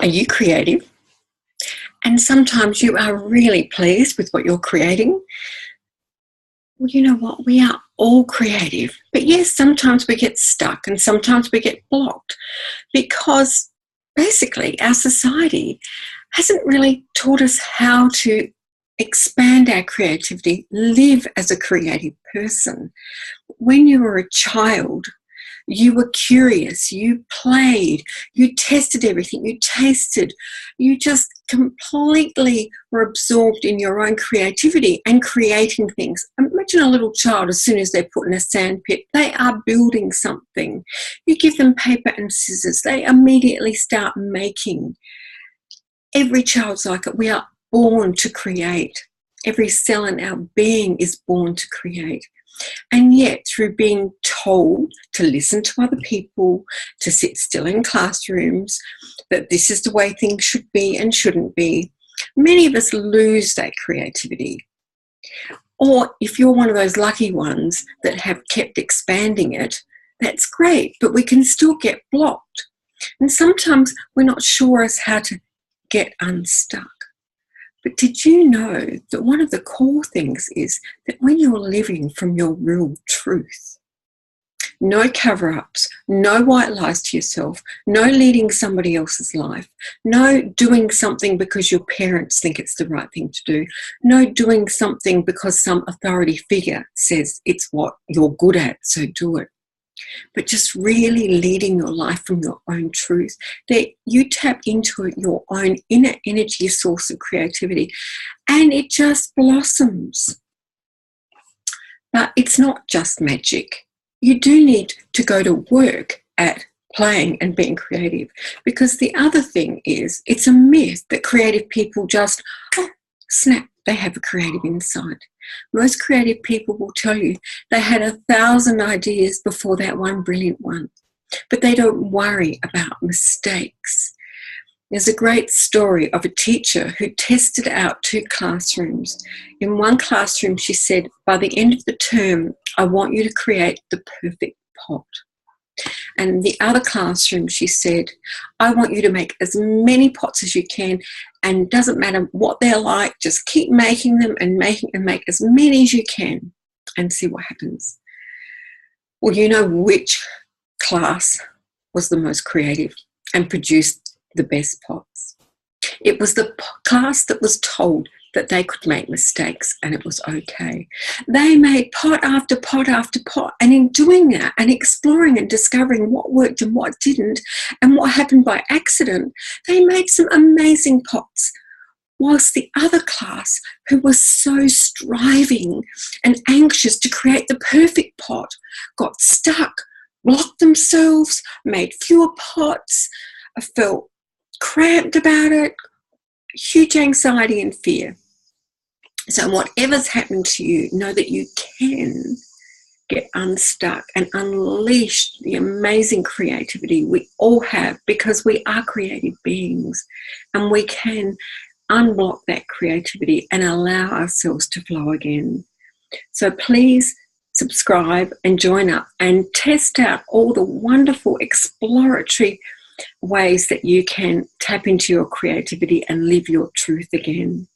Are you creative? And sometimes you are really pleased with what you're creating. Well, you know what? We are all creative. But yes, sometimes we get stuck and sometimes we get blocked because basically our society hasn't really taught us how to expand our creativity, live as a creative person. When you were a child, you were curious, you played, you tested everything, you tasted, you just completely were absorbed in your own creativity and creating things. Imagine a little child, as soon as they're put in a sandpit, they are building something. You give them paper and scissors, they immediately start making. Every child's like it. We are born to create. Every cell in our being is born to create. And yet, through being told to listen to other people, to sit still in classrooms, that this is the way things should be and shouldn't be, many of us lose that creativity. Or if you're one of those lucky ones that have kept expanding it, that's great, but we can still get blocked. And sometimes we're not sure as how to get unstuck. But did you know that one of the core things is that when you're living from your real truth, no cover-ups, no white lies to yourself, no leading somebody else's life, no doing something because your parents think it's the right thing to do, no doing something because some authority figure says it's what you're good at, so do it. But just really leading your life from your own truth, that you tap into your own inner energy source of creativity and it just blossoms. But it's not just magic. You do need to go to work at playing and being creative, because the other thing is, it's a myth that creative people just, snap, they have a creative inside. Most creative people will tell you they had 1,000 ideas before that one brilliant one, but they don't worry about mistakes. There's a great story of a teacher who tested out 2 classrooms. In one classroom, she said, by the end of the term, I want you to create the perfect pot. And in the other classroom, she said, I want you to make as many pots as you can, and it doesn't matter what they're like, just keep making them and make as many as you can and see what happens. Well, you know which class was the most creative and produced the best pots? It was the class that was told that they could make mistakes and it was okay. They made pot after pot after pot, and in doing that and exploring and discovering what worked and what didn't and what happened by accident, they made some amazing pots. Whilst the other class, who was so striving and anxious to create the perfect pot, got stuck, blocked themselves, made fewer pots, felt cramped about it, huge anxiety and fear. So whatever's happened to you, know that you can get unstuck and unleash the amazing creativity we all have, because we are creative beings, and we can unblock that creativity and allow ourselves to flow again. So please subscribe and join up and test out all the wonderful exploratory ways that you can tap into your creativity and live your truth again.